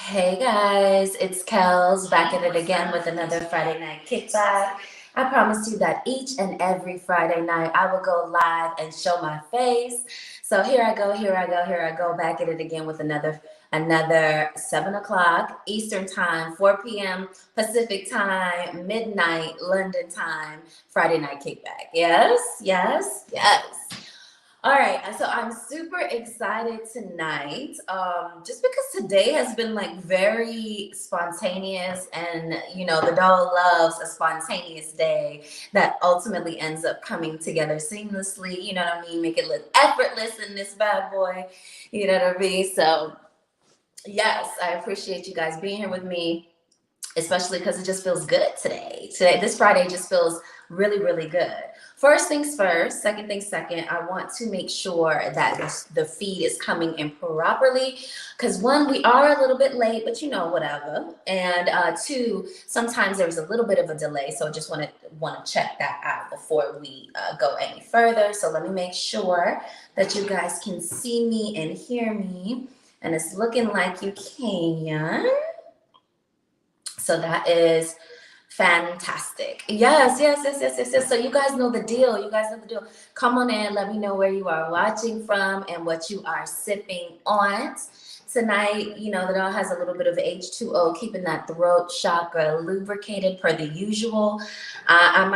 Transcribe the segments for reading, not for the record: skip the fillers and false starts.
Hey guys, it's Kels back at it again with another Friday night kickback. I promised you that each and every Friday night I will go live and show my face. So here I go back at it again with another 7 o'clock Eastern time, 4 p.m. Pacific time, midnight London time, Friday night kickback. Yes. All right, so I'm super excited tonight, just because today has been like very spontaneous, and the doll loves a spontaneous day that ultimately ends up coming together seamlessly. You know what I mean? Make it look effortless in this bad boy. You know what I mean? So yes, I appreciate you guys being here with me, especially because it just feels good today. This Friday just feels really, really good. First things first, second things second, I want to make sure that the feed is coming in properly. Because one, we are a little bit late, but whatever. And two, sometimes there's a little bit of a delay. So I just want to check that out before we go any further. So let me make sure that you guys can see me and hear me. And it's looking like you can. So that is fantastic. Yes. So you guys know the deal. Come on in. Let me know where you are watching from and what you are sipping on. Tonight, the doll has a little bit of H2O, keeping that throat chakra lubricated per the usual. I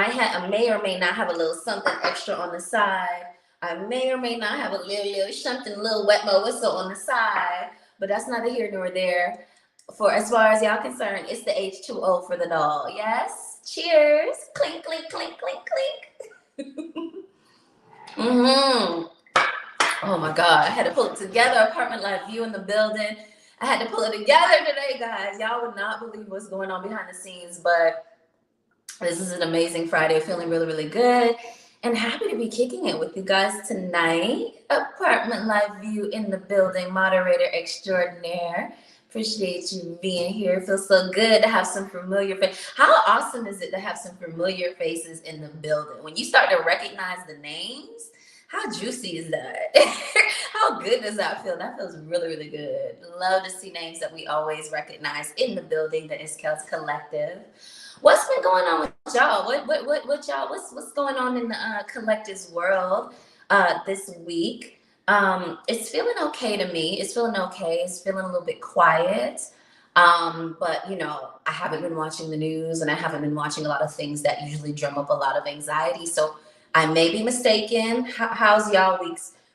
may or may not have a little something extra on the side. I may or may not have a little something, a little wet mo whistle on the side, but that's neither here nor there. For as far as y'all concerned, it's the H2O for the doll. Yes. Cheers. Clink, clink, clink, clink, clink. Mm-hmm. Oh my God. I had to pull it together. Apartment Live View in the building. I had to pull it together today, guys. Y'all would not believe what's going on behind the scenes, but this is an amazing Friday. Feeling really, really good. And happy to be kicking it with you guys tonight. Apartment Live View in the building. Moderator extraordinaire. Appreciate you being here. It feels so good to have some familiar faces. How awesome is it to have some familiar faces in the building? When you start to recognize the names, how juicy is that? How good does that feel? That feels really, really good. Love to see names that we always recognize in the building, the Iskels Collective. What's been going on with y'all? What y'all? What's going on in the collective's world this week? It's feeling okay to me. It's feeling okay. It's feeling a little bit quiet. But I haven't been watching the news, and I haven't been watching a lot of things that usually drum up a lot of anxiety. So I may be mistaken. How's y'all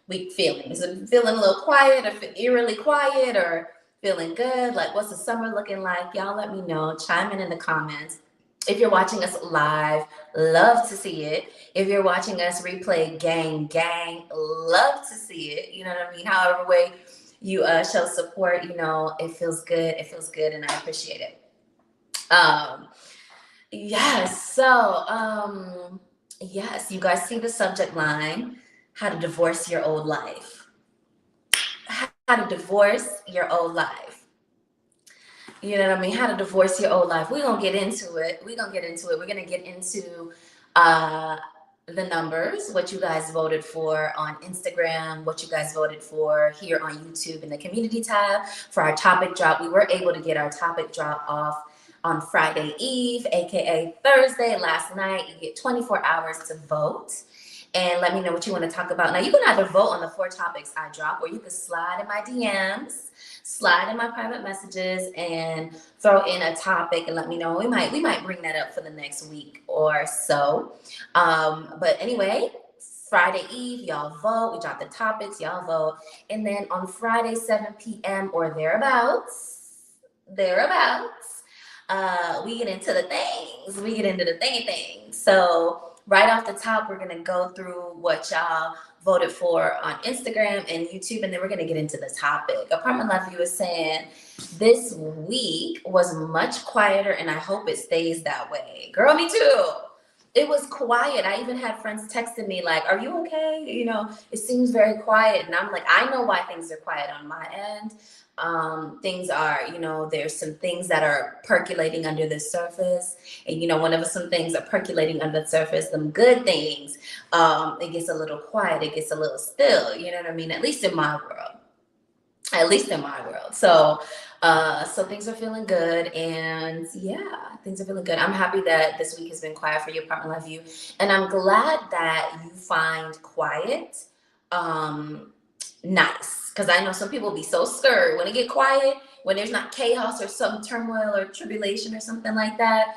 week feeling? Is it feeling a little quiet, or eerily quiet, or feeling good? Like, what's the summer looking like? Y'all let me know. Chime in the comments. If you're watching us live, love to see it. If you're watching us replay, gang, love to see it. You know what I mean? However way you show support, it feels good. It feels good, and I appreciate it. Yes. So, yes, you guys see the subject line: how to divorce your old life. How to divorce your old life. You know what I mean? How to divorce your old life. We're going to get into it. We're going to get into the numbers, what you guys voted for on Instagram, what you guys voted for here on YouTube in the community tab for our topic drop. We were able to get our topic drop off on Friday Eve, aka Thursday, last night. You get 24 hours to vote. And let me know what you want to talk about. Now, you can either vote on the 4 topics I drop, or you can slide in my DMs, slide in my private messages, and throw in a topic and let me know. We might bring that up for the next week or so. But anyway, Friday Eve, y'all vote. We drop the topics, y'all vote. And then on Friday, 7 p.m. or thereabouts, we get into the things. We get into the thingy. So right off the top, we're going to go through what y'all voted for on Instagram and YouTube, and then we're going to get into the topic. Apartment Live View is saying, this week was much quieter, and I hope it stays that way. Girl, me too. It was quiet. I even had friends texting me like, are you okay? It seems very quiet. And I'm like, I know why things are quiet on my end. Things are, there's some things that are percolating under the surface. And, whenever some things are percolating under the surface, some good things, it gets a little quiet. It gets a little still, you know what I mean? At least in my world. at least in my world. So things are feeling good, and yeah, things are feeling good. I'm happy that this week has been quiet for your partner love you, and I'm glad that you find quiet nice, because I know some people be so scared when it get quiet, when there's not chaos or some turmoil or tribulation or something like that.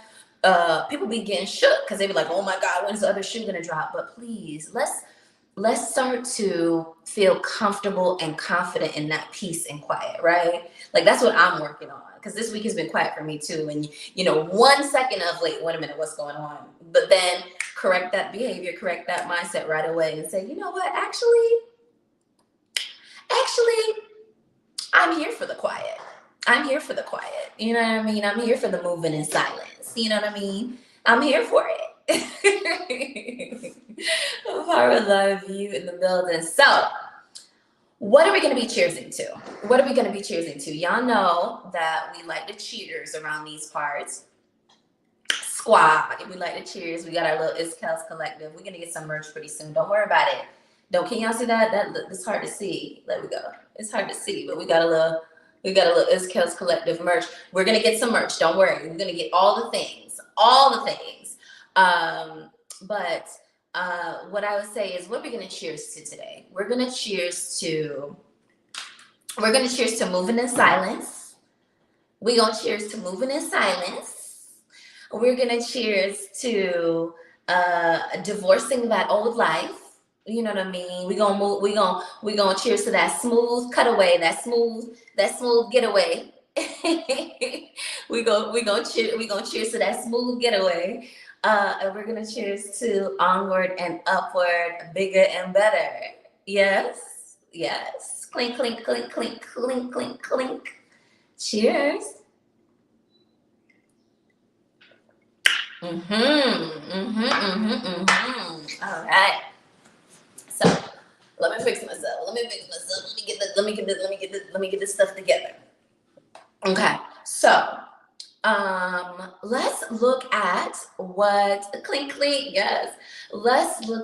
People be getting shook because they be like, oh my God, when's the other shoe gonna drop? But please, let's start to feel comfortable and confident in that peace and quiet, right? Like that's what I'm working on, because this week has been quiet for me too. And 1 second of, wait a minute, what's going on? But then correct that behavior, correct that mindset right away, and say, you know what, actually, I'm here for the quiet. I'm here for the quiet. You know what I mean? I'm here for the moving in silence. You know what I mean? I'm here for it. Power love you in the building. So, what are we going to be cheersing to? What are we going to be cheersing to? Y'all know that we like the cheers around these parts. Squad. We like the cheers. We got our little Iskel's collective. We're going to get some merch pretty soon. Don't worry about it. Can y'all see that? It's hard to see. There we go. It's hard to see, but we got a little Iskel's collective merch. We're gonna get some merch. Don't worry. We're gonna get all the things. But what I would say is, what are we gonna cheers to today? We're gonna cheers to moving in silence. We're gonna cheers to moving in silence. We're gonna cheers to divorcing that old life. You know what I mean? We're gonna cheers to that smooth cutaway, that smooth getaway. we gonna cheers to that smooth getaway. And we're gonna cheers to onward and upward, bigger and better. Yes. Clink, clink, clink, clink, clink, clink, clink. Cheers. All right. So let me fix myself. Let me get this stuff together. Okay. So let's look at what clink clink. Yes. Let's do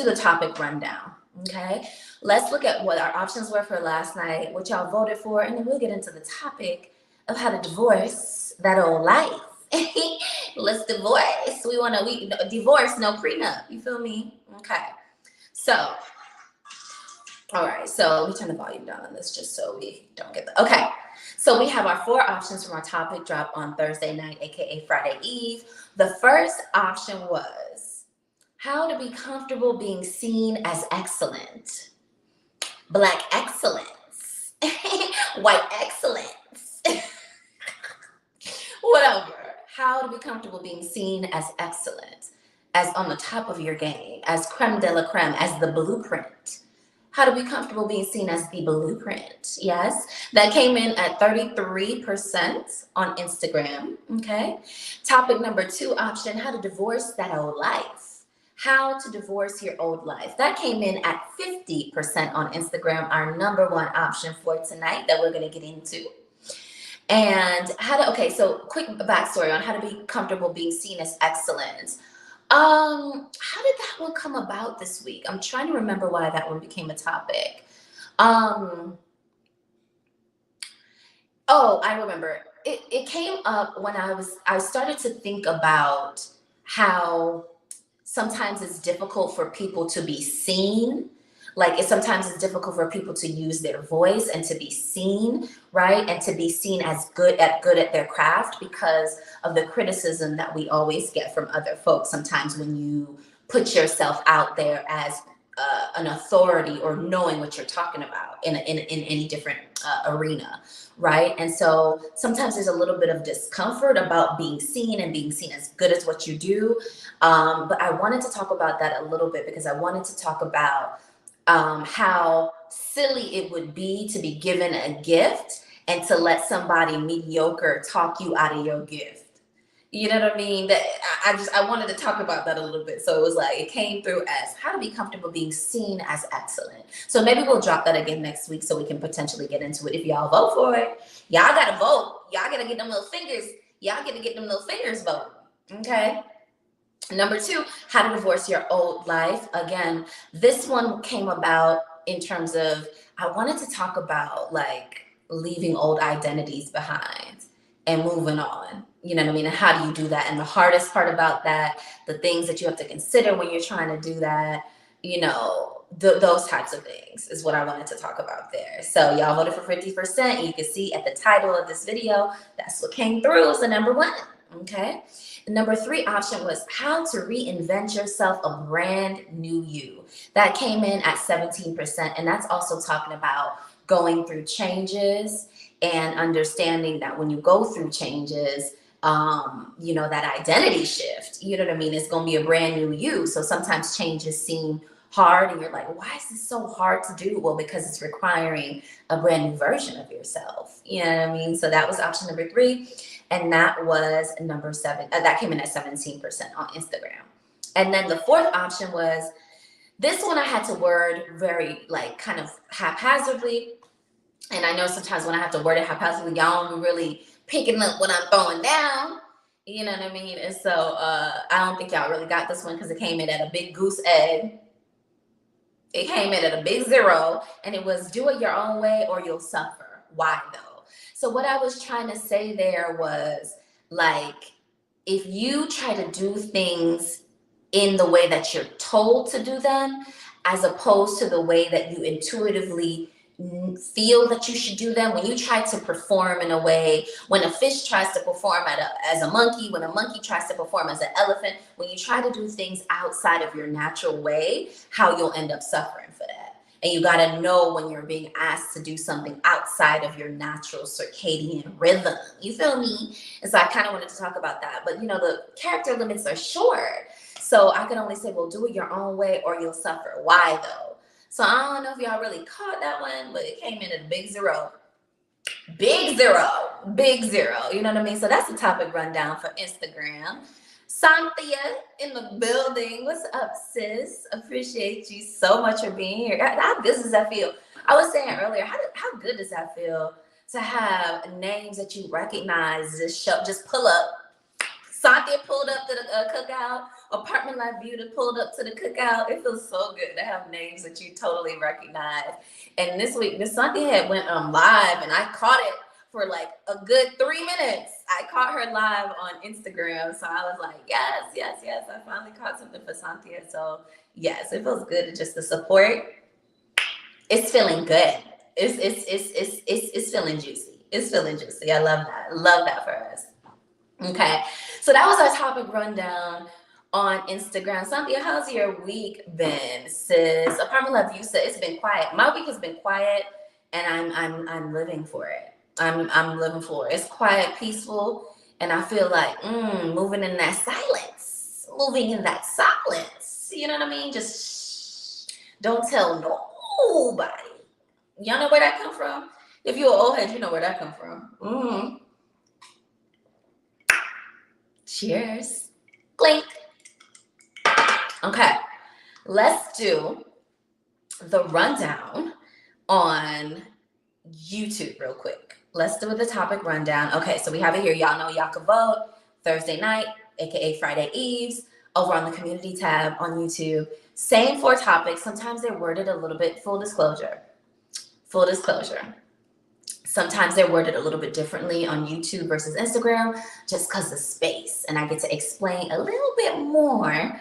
the topic rundown. Okay. Let's look at what our options were for last night, what y'all voted for, and then we'll get into the topic of how to divorce that old life. Let's divorce. We divorce, no prenup. You feel me? Okay. So, all right. So let me turn the volume down on this just so we don't get the. Okay. So we have our 4 options from our topic drop on Thursday night, aka Friday Eve. The first option was how to be comfortable being seen as excellent, Black excellence, white excellence, whatever. How to be comfortable being seen as excellent, as on the top of your game, as creme de la creme, as the blueprint. How to be comfortable being seen as the blueprint. Yes, that came in at 33% on Instagram. Okay. Topic number 2 option, how to divorce that old life. How to divorce your old life. That came in at 50% on Instagram, our number 1 option for tonight that we're going to get into. And so quick backstory on how to be comfortable being seen as excellent. How did that one come about this week? I'm trying to remember why that one became a topic. I remember. It came up when I started to think about how sometimes it's difficult for people to be seen. Like sometimes it's difficult for people to use their voice and to be seen, right? And to be seen as good at their craft because of the criticism that we always get from other folks. Sometimes when you put yourself out there as an authority or knowing what you're talking about in any different arena, right? And so sometimes there's a little bit of discomfort about being seen and being seen as good as what you do. But I wanted to talk about that a little bit because I wanted to talk about how silly it would be to be given a gift and to let somebody mediocre talk you out of your gift. You know what I mean? That I wanted to talk about that a little bit. So it was like, it came through as how to be comfortable being seen as excellent. So maybe we'll drop that again next week so we can potentially get into it. If y'all vote for it, y'all got to vote. Y'all got to get them little fingers. Y'all got to get them little fingers vote. Okay. Number 2, how to divorce your old life. Again, this one came about in terms of, I wanted to talk about like leaving old identities behind and moving on. You know what I mean? And how do you do that? And the hardest part about that, the things that you have to consider when you're trying to do that, you know, those types of things is what I wanted to talk about there. So y'all voted for 50%. You can see at the title of this video, that's what came through as the number one. Okay. The number 3 option was how to reinvent yourself, a brand new you. That came in at 17%. And that's also talking about going through changes and understanding that when you go through changes, you know, that identity shift, you know what I mean? It's going to be a brand new you. So sometimes changes seem hard and you're like, why is this so hard to do? Well, because it's requiring a brand new version of yourself. You know what I mean? So that was option number 3. And that was number 7. That came in at 17% on Instagram. And then the 4th option was, this one I had to word very like kind of haphazardly. And I know sometimes when I have to word it haphazardly, y'all don't really picking up what I'm throwing down. You know what I mean? And so I don't think y'all really got this one because it came in at a big goose egg. It came in at a big 0, and it was do it your own way or you'll suffer. Why though? So what I was trying to say there was like, if you try to do things in the way that you're told to do them, as opposed to the way that you intuitively feel that you should do them, when you try to perform in a way, when a fish tries to perform as a monkey, when a monkey tries to perform as an elephant, when you try to do things outside of your natural way, how you'll end up suffering for that. And you got to know when you're being asked to do something outside of your natural circadian rhythm. You feel me? And so I kind of wanted to talk about that. But, you know, the character limits are short. So I can only say, well, do it your own way or you'll suffer. Why though? So I don't know if y'all really caught that one, but it came in at a big 0. Big 0. Big 0. You know what I mean? So that's the topic rundown for Instagram. Cynthia in the building. What's up, sis? Appreciate you so much for being here. How good does that feel? I was saying earlier, how good does that feel to have names that you recognize just pull up? Cynthia pulled up to the cookout. Apartment Life Beauty pulled up to the cookout. It feels so good to have names that you totally recognize. And this week, Miss Cynthia had went live, and I caught it for like a good 3 minutes. I caught her live on Instagram. So I was like, yes. I finally caught something for Cynthia. So yes, it feels good to just the support. It's feeling good. It's feeling juicy. It's feeling juicy. I love that. Love that for us. Okay, so that was our topic rundown on Instagram. Cynthia, how's your week been, sis? Apartment Love, you said it's been quiet. My week has been quiet, and I'm living for it. I'm living for it. It's quiet, peaceful, and I feel like moving in that silence. Moving in that silence. You know what I mean? Just don't tell nobody. Y'all know where that come from? If you're an old head, you know where that come from. Cheers. Clink. Okay, let's do the rundown on YouTube real quick. Let's do the topic rundown. Okay, so we have it here. Y'all know y'all can vote Thursday night, aka Friday Eves, over on the community tab on YouTube. Same 4 topics. Sometimes they're worded a little bit, full disclosure. Sometimes they're worded a little bit differently on YouTube versus Instagram, just because of space. And I get to explain a little bit more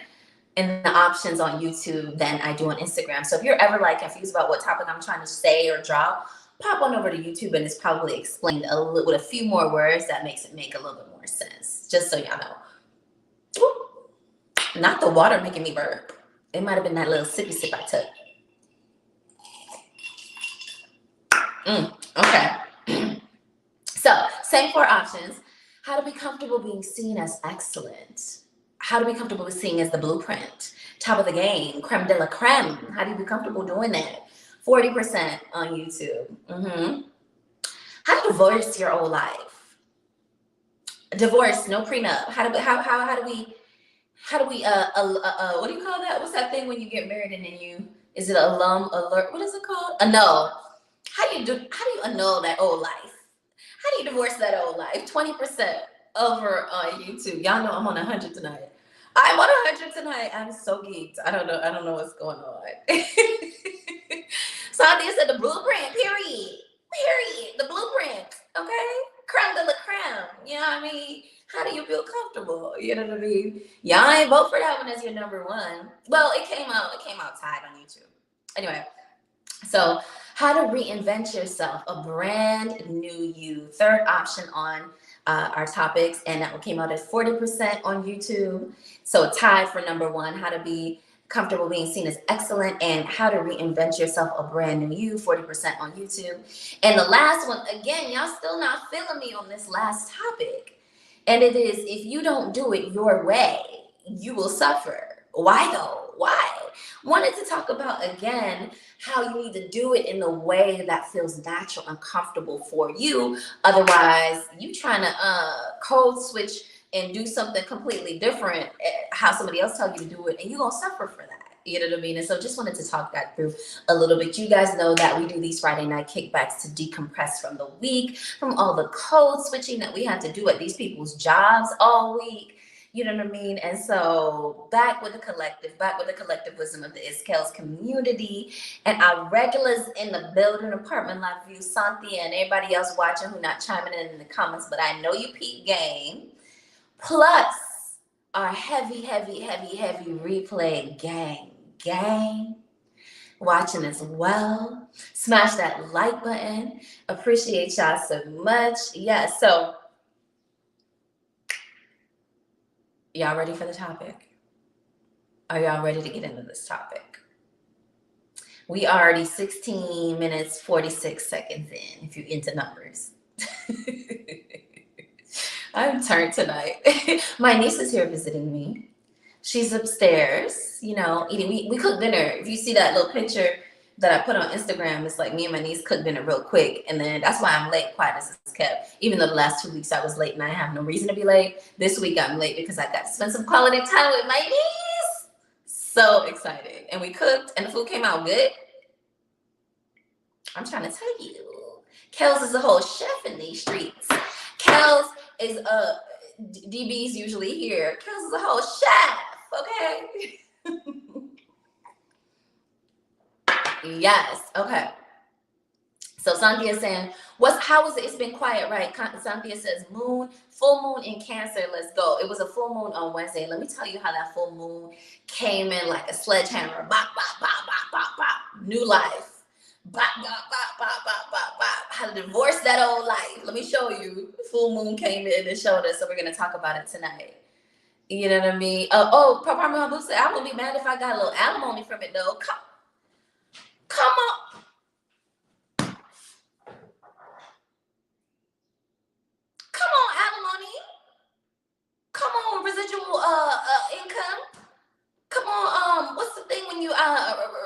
in the options on YouTube than I do on Instagram. So if you're ever like confused about what topic I'm trying to say or drop, pop on over to YouTube and it's probably explained with a few more words that makes it make a little bit more sense. Just so y'all know. Woo. Not the water making me burp. It might have been that little sippy sip I took. Okay. So, same 4 options. How to be comfortable being seen as excellent. How to be comfortable with seeing as the blueprint. Top of the game. Creme de la creme. How do you be comfortable doing that? 40% on YouTube. How to divorce your old life. Divorce, no prenup. How do we what do you call that? What's that thing when you get married and then is it alum alert? What is it called? Annul. How do you annul that old life? How do you divorce that old life? 20% over on YouTube. Y'all know I'm on 100 tonight. I'm on 100 tonight. I'm so geeked. I don't know what's going on. Sandia said the blueprint, period. Period. The blueprint. Okay? Creme de la creme. You know what I mean? How do you feel comfortable? You know what I mean? Y'all ain't vote for that one as your number one. Well, it came out tied on YouTube. Anyway, so how to reinvent yourself, a brand new you. Third option on our topics, and that one came out at 40% on YouTube. So tied for number one, how to be comfortable being seen as excellent, and how to reinvent yourself, a brand new you, 40% on YouTube. And the last one, again, y'all still not feeling me on this last topic. And it is, if you don't do it your way, you will suffer. Why though? Why? Wanted to talk about, again, how you need to do it in the way that feels natural and comfortable for you. Otherwise, you trying to code switch and do something completely different, how somebody else tell you to do it, and you're going to suffer for that. You know what I mean? And so just wanted to talk that through a little bit. You guys know that we do these Friday night kickbacks to decompress from the week, from all the code switching that we had to do at these people's jobs all week. You know what I mean? And so back with the collective wisdom of the Iskels community, and our regulars in the building, Apartment Live View, Cynthia, and everybody else watching who not chiming in the comments, but I know you peep game. Plus our heavy replay gang watching as well. Smash that like button. Appreciate y'all so much. Yeah, so y'all ready for the topic? Are y'all ready to get into this topic? We already 16 minutes, 46 seconds in, if you're into numbers. I'm turned tonight. My niece is here visiting me. She's upstairs, you know, eating. We cooked dinner. If you see that little picture that I put on Instagram, it's like me and my niece cooked dinner real quick. And then that's why I'm late, quiet as it's kept. Even though the last 2 weeks I was late and I have no reason to be late. This week I'm late because I got to spend some quality time with my niece. So excited. And we cooked and the food came out good. I'm trying to tell you. Kels is a whole chef in these streets. Kels is DB's usually here. Kels is a whole chef, okay? Yes, okay. So Cynthia is saying, how was it? It's been quiet, right? Cynthia says, full moon in Cancer, let's go. It was a full moon on Wednesday. Let me tell you how that full moon came in like a sledgehammer. Bop, bop, bop, bop, bop, bop. New life. Bop, bop, bop, bop, bop, bop, bop. How to divorce that old life. Let me show you. Full moon came in and showed us, so we're going to talk about it tonight. You know what I mean? Papa Mabu said, I wouldn't be mad if I got a little alimony from it, though. Come on. Come on, alimony. Come on, residual income. Come on, what's the thing when you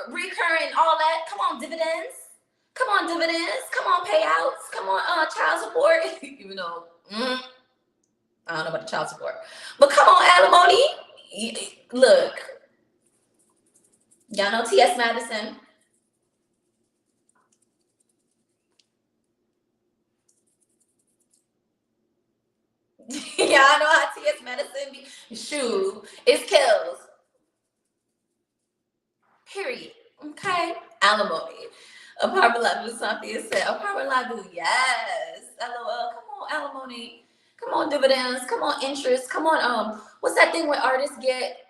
recurring all that? Come on, dividends. Come on, dividends. Come on, payouts. Come on, child support. Even though I don't know about the child support, but come on, alimony. Look, y'all know T.S. Madison. Y'all know how T.S. Madison be. Shoot, it's kills. Period. Okay. Alimony. Apartment Live, Cynthia said. Apartment Live, yes. LOL. Come on, alimony. Come on, dividends. Come on, interest. Come on. What's that thing when artists get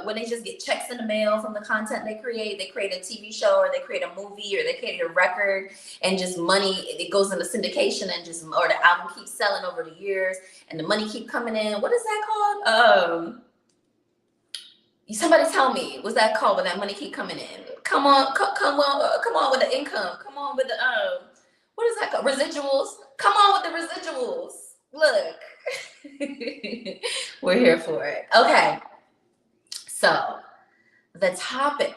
when they just get checks in the mail from the content they create? They create a TV show, or they create a movie, or they create a record, and just money, it goes into syndication, and just, or the album keeps selling over the years, and the money keep coming in. What is that called? Somebody tell me, what's that called when that money keep coming in? Come on, come on with the income. Come on with the what is that called? Residuals. Come on with the residuals. Look, we're here for it. Okay, so the topic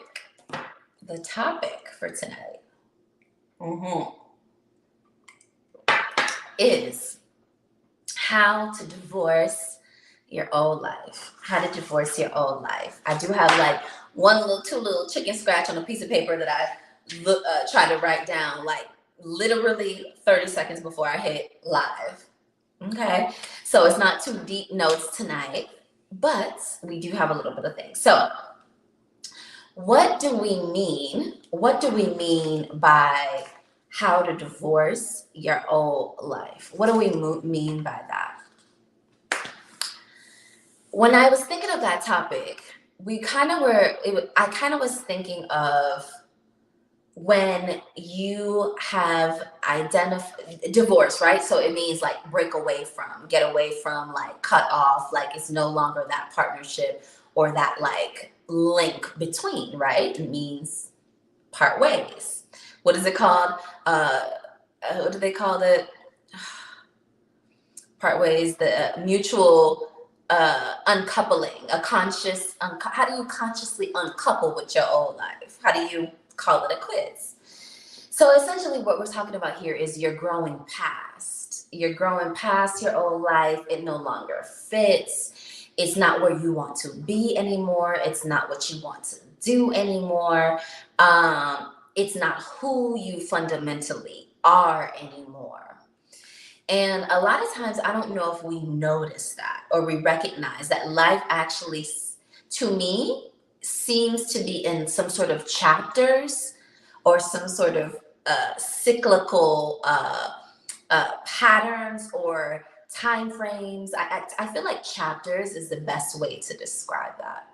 for tonight is how to divorce your old life. How to divorce your old life. I do have like two little chicken scratch on a piece of paper that I tried to write down like literally 30 seconds before I hit live. Okay, so it's not too deep notes tonight, but we do have a little bit of things. So What do we mean? What do we mean by how to divorce your old life? What do we mean by that? When I was thinking of that topic, I kind of was thinking of when you have identified divorce, right? So it means like break away from, get away from, like cut off, like it's no longer that partnership or that like link between, right? It means part ways. What is it called? What do they call it? Part ways, the mutual uncoupling, how do you consciously uncouple with your old life? How do you call it a quiz? So essentially what we're talking about here is you're growing past. You're growing past your old life. It no longer fits. It's not where you want to be anymore. It's not what you want to do anymore. It's not who you fundamentally are anymore. And a lot of times, I don't know if we notice that or we recognize that life actually, to me, seems to be in some sort of chapters or some sort of cyclical patterns or time frames. I feel like chapters is the best way to describe that,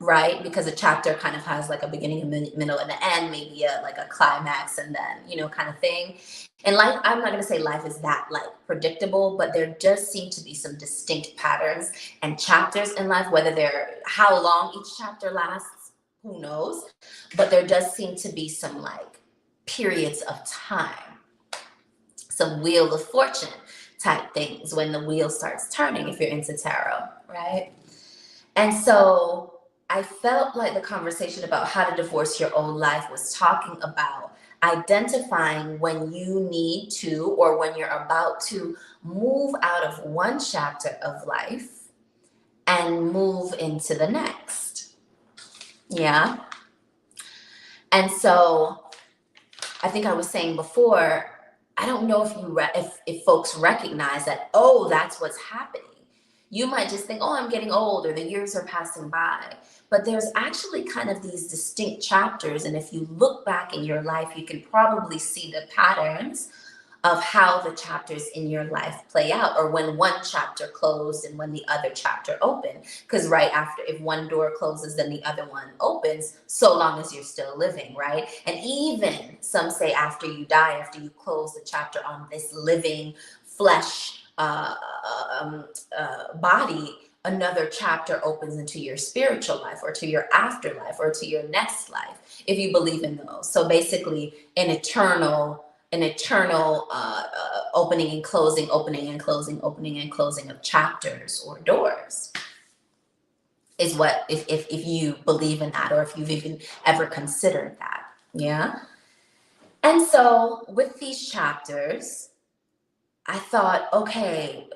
right? Because a chapter kind of has like a beginning, a middle, and an end, maybe like a climax, and then kind of thing. And life, I'm not going to say life is that like predictable, but there does seem to be some distinct patterns and chapters in life. Whether they're how long each chapter lasts, who knows? But there does seem to be some like periods of time, some wheel of fortune type things when the wheel starts turning, if you're into tarot, right? And so I felt like the conversation about how to divorce your old life was talking about identifying when you need to or when you're about to move out of one chapter of life and move into the next. Yeah. And so I think I was saying before, I don't know if folks recognize that, oh, that's what's happening. You might just think, oh, I'm getting old or the years are passing by. But there's actually kind of these distinct chapters. And if you look back in your life, you can probably see the patterns of how the chapters in your life play out, or when one chapter closed and when the other chapter opened. Because right after, if one door closes, then the other one opens, so long as you're still living, right? And even some say after you die, after you close the chapter on this living flesh body, another chapter opens into your spiritual life or to your afterlife or to your next life, if you believe in those. So basically an eternal opening and closing, opening and closing, opening and closing of chapters or doors is what, if you believe in that, or if you've even ever considered that. Yeah. And so with these chapters, I thought, okay,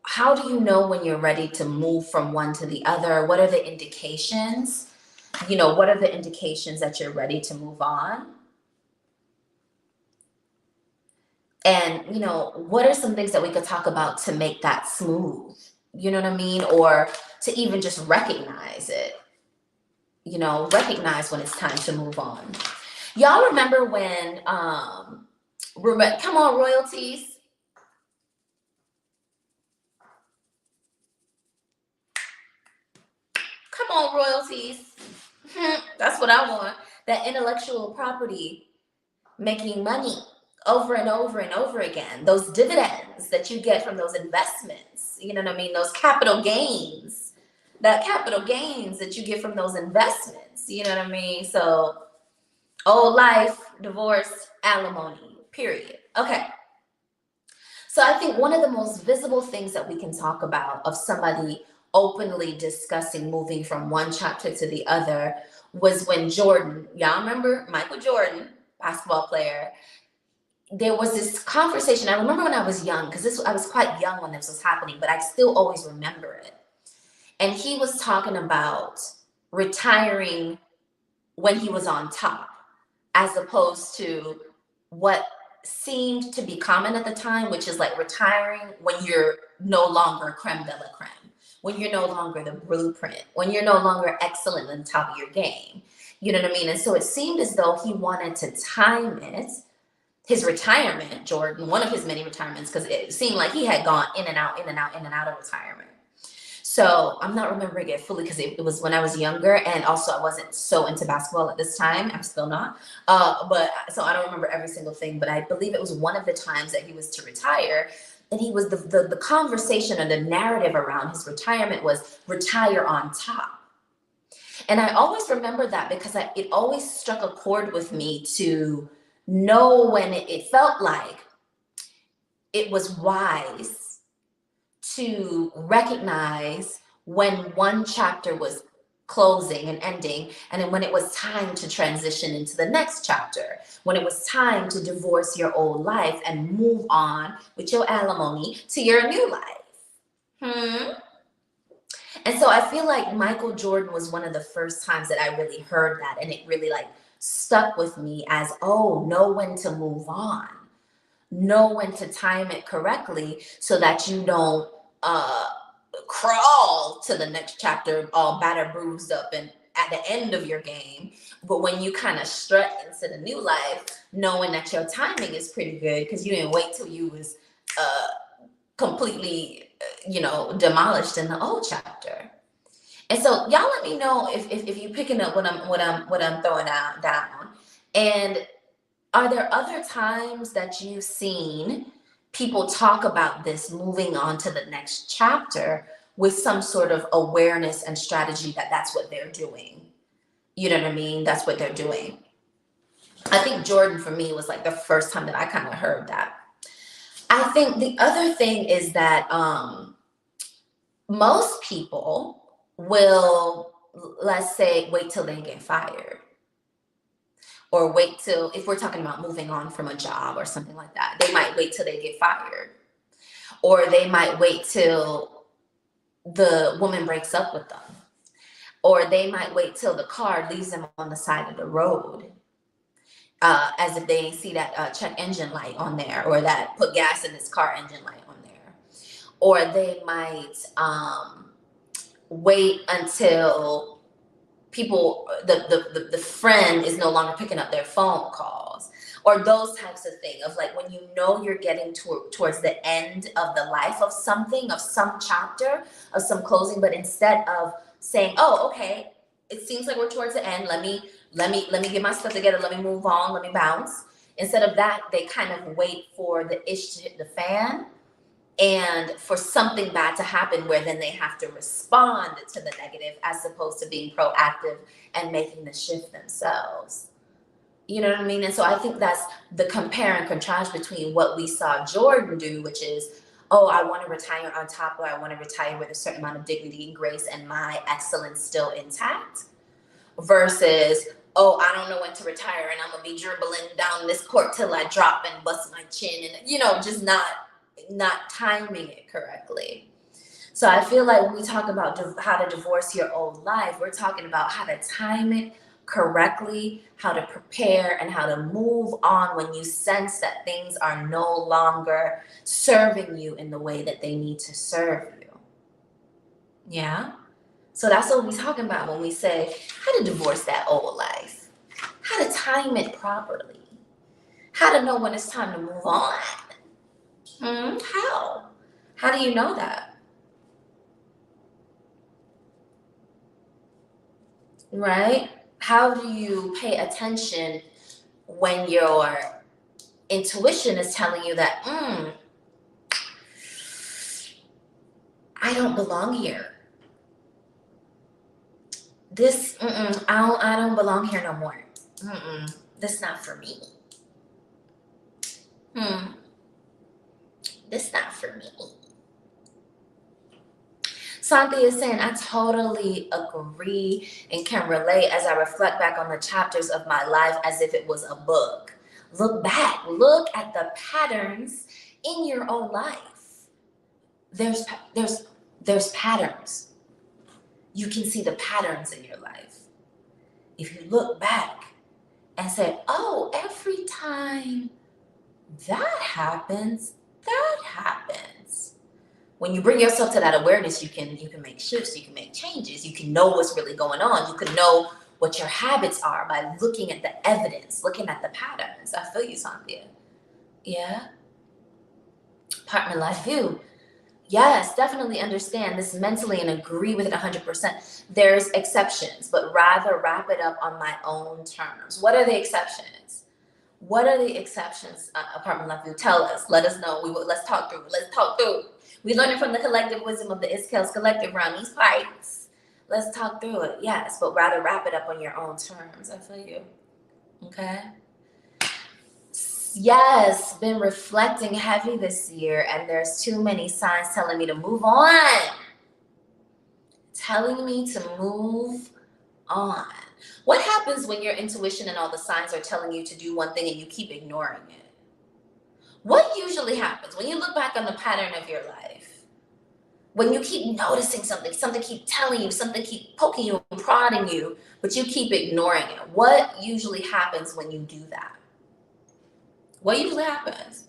how do you know when you're ready to move from one to the other? What are the indications? What are the indications that you're ready to move on? And, what are some things that we could talk about to make that smooth? You know what I mean? Or to even just recognize it, recognize when it's time to move on. Y'all remember when, come on, royalties. Come on, royalties. That's what I want. That intellectual property making money over and over and over again. Those dividends that you get from those investments. You know what I mean? Those capital gains. That capital gains that you get from those investments. You know what I mean? So, old life, divorce, alimony, period. Okay. So I think one of the most visible things that we can talk about of somebody openly discussing moving from one chapter to the other was when Jordan, y'all remember Michael Jordan, basketball player, there was this conversation. I remember when I was young, because I was quite young when this was happening, but I still always remember it. And he was talking about retiring when he was on top, as opposed to what seemed to be common at the time, which is like retiring when you're no longer creme de la creme, when you're no longer the blueprint, when you're no longer excellent on top of your game. You know what I mean? And so it seemed as though he wanted to time it, his retirement, Jordan, one of his many retirements, because it seemed like he had gone in and out, in and out, in and out of retirement. So I'm not remembering it fully because it was when I was younger, and also I wasn't so into basketball at this time. I'm still not. But so I don't remember every single thing, but I believe it was one of the times that he was to retire. And he was the conversation or the narrative around his retirement was retire on top. And I always remember that because it always struck a chord with me to know when it felt like it was wise to recognize when one chapter was closing and ending, and then when it was time to transition into the next chapter, when it was time to divorce your old life and move on with your alimony to your new life. And so I feel like Michael Jordan was one of the first times that I really heard that, and it really like stuck with me as, oh, know when to move on, know when to time it correctly so that you don't crawl to the next chapter all battered, bruised up, and at the end of your game. But when you kind of strut into the new life, knowing that your timing is pretty good because you didn't wait till you was completely, demolished in the old chapter. And so y'all let me know if you're picking up what I'm throwing out down. And are there other times that you've seen people talk about this moving on to the next chapter with some sort of awareness and strategy that that's what they're doing? You know what I mean? That's what they're doing. I think Jordan for me was like the first time that I kind of heard that. I think the other thing is that most people will, let's say, wait till they get fired. Or wait till, if we're talking about moving on from a job or something like that, they might wait till they get fired. Or they might wait till the woman breaks up with them. Or they might wait till the car leaves them on the side of the road. As if they see that check engine light on there, or that put gas in this car engine light on there. Or they might wait until people, the friend is no longer picking up their phone calls, or those types of things of like when you know you're getting towards the end of the life of something, of some chapter, of some closing, but instead of saying, oh, okay, it seems like we're towards the end, let me get my stuff together, let me move on, let me bounce. Instead of that, they kind of wait for the ish to hit the fan and for something bad to happen where then they have to respond to the negative as opposed to being proactive and making the shift themselves. You know what I mean? And so I think that's the compare and contrast between what we saw Jordan do, which is, oh, I want to retire on top, or I want to retire with a certain amount of dignity and grace and my excellence still intact, versus, oh, I don't know when to retire and I'm going to be dribbling down this court till I drop and bust my chin and, just not timing it correctly. So I feel like when we talk about how to divorce your old life, we're talking about how to time it correctly, how to prepare, and how to move on when you sense that things are no longer serving you in the way that they need to serve you. Yeah? So that's what we're talking about when we say how to divorce that old life, how to time it properly, how to know when it's time to move on. How? How do you know that? Right? How do you pay attention when your intuition is telling you that, I don't belong here. This, I don't belong here no more. This not for me. This not for me. Santhi is saying, I totally agree and can relate as I reflect back on the chapters of my life as if it was a book. Look back, look at the patterns in your own life. There's patterns. You can see the patterns in your life. If you look back and say, oh, every time that happens, when you bring yourself to that awareness, you can make shifts, you can make changes, you can know what's really going on, you can know what your habits are by looking at the evidence, looking at the patterns. I feel you, Cynthia. Yeah. Partner life view. Yes, definitely understand this mentally and agree with it 100%. There's exceptions, but rather wrap it up on my own terms. What are the exceptions? What are the exceptions, Apartment Life View? Tell us. Let us know. Let's talk through. Let's talk through. We learning from the collective wisdom of the Iskels Collective around these parts. Let's talk through it. Yes, but rather wrap it up on your own terms. I feel you. Okay. Yes, been reflecting heavy this year, and there's too many signs telling me to move on. Telling me to move on. What happens when your intuition and all the signs are telling you to do one thing and you keep ignoring it? What usually happens when you look back on the pattern of your life? When you keep noticing something, something keep telling you, something keep poking you and prodding you, but you keep ignoring it. What usually happens when you do that? What usually happens?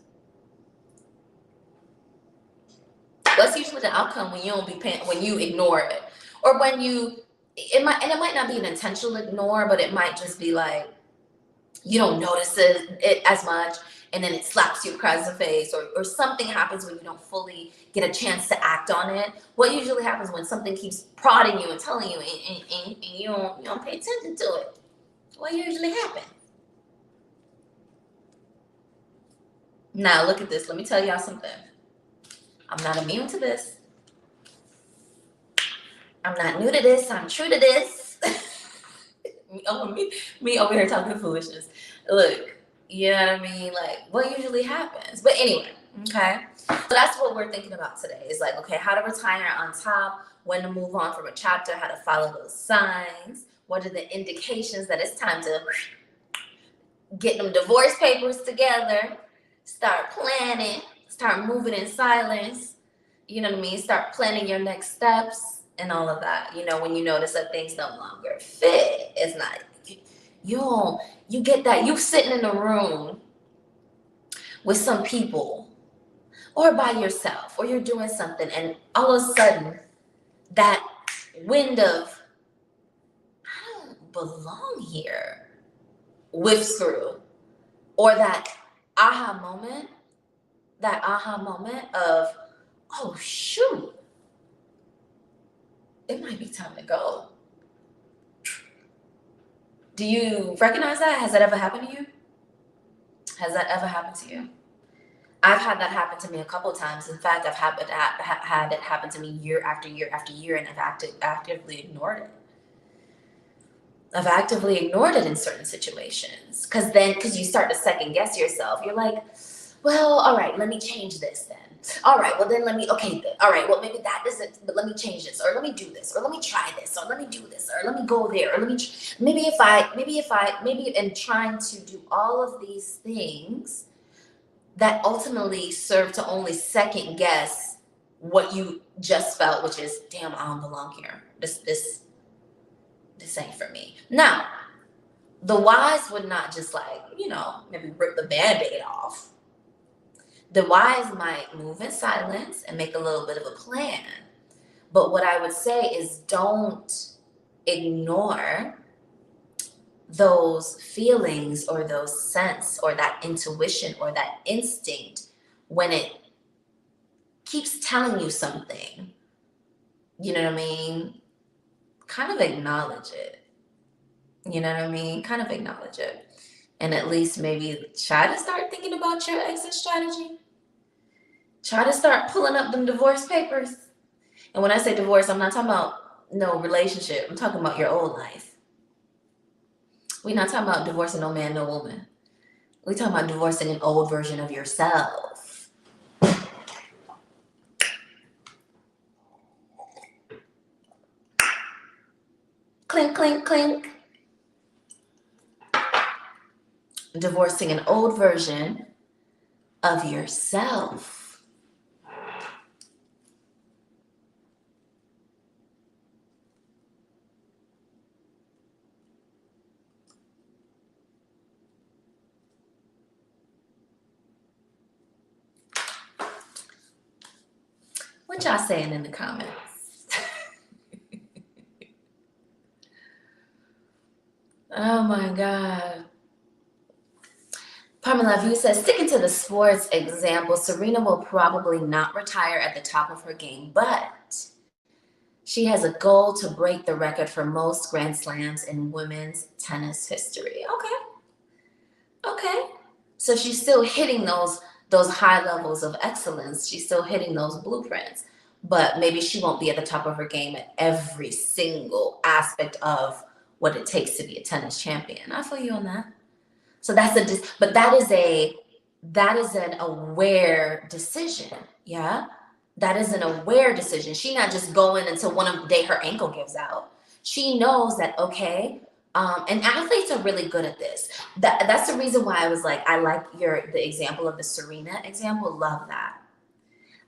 What's usually the outcome when you don't be paying, when you ignore it, or when it might not be an intentional ignore, but it might just be like you don't notice it as much, and then it slaps you across the face, or something happens when you don't fully get a chance to act on it. What usually happens when something keeps prodding you and telling you, and you don't pay attention to it? What usually happens? Now look at this. Let me tell y'all something. I'm not immune to this. I'm not new to this. I'm true to this. me over here talking foolishness. Look, you know what I mean? Like, what usually happens? But anyway, okay. So that's what we're thinking about today. Is like, okay, how to retire on top, when to move on from a chapter, how to follow those signs. What are the indications that it's time to get them divorce papers together, start planning, start moving in silence. You know what I mean? Start planning your next steps and all of that. You know, when you notice that things no longer fit, it's not, you get that, you sitting in a room with some people or by yourself, or you're doing something, and all of a sudden that wind of, I don't belong here, whiffs through. Or that aha moment of, oh shoot, it might be time to go. Do you recognize that? Has that ever happened to you? Has that ever happened to you? I've had that happen to me a couple times. In fact, I've had it happen to me year after year after year, and I've actively ignored it. I've actively ignored it in certain situations, because you start to second guess yourself. You're like, well, all right, let me change this then. All right, well then all right, well maybe that doesn't, but let me change this, or let me do this, or let me try this, or let me do this, or let me go there, or maybe, and trying to do all of these things that ultimately serve to only second guess what you just felt, which is, damn, I don't belong here. This ain't for me. Now, the wise would not just like, maybe rip the Band-Aid off. The wise might move in silence and make a little bit of a plan. But what I would say is, don't ignore those feelings or those sense or that intuition or that instinct when it keeps telling you something. You know what I mean? Kind of acknowledge it. You know what I mean? Kind of acknowledge it. And at least maybe try to start thinking about your exit strategy. Try to start pulling up them divorce papers. And when I say divorce, I'm not talking about no relationship. I'm talking about your old life. We're not talking about divorcing no man, no woman. We're talking about divorcing an old version of yourself. Clink, clink, clink. Divorcing an old version of yourself. What y'all saying in the comments? Oh my God. Pamela View says, sticking to the sports example, Serena will probably not retire at the top of her game, but she has a goal to break the record for most Grand Slams in women's tennis history. Okay. So she's still hitting those high levels of excellence. She's still hitting those blueprints. But maybe she won't be at the top of her game at every single aspect of what it takes to be a tennis champion. I feel you on that. So but that is an aware decision. Yeah. That is an aware decision. She's not just going until one day her ankle gives out. She knows that, okay, and athletes are really good at this. That's the reason why I was like, I like the example of the Serena example. Love that.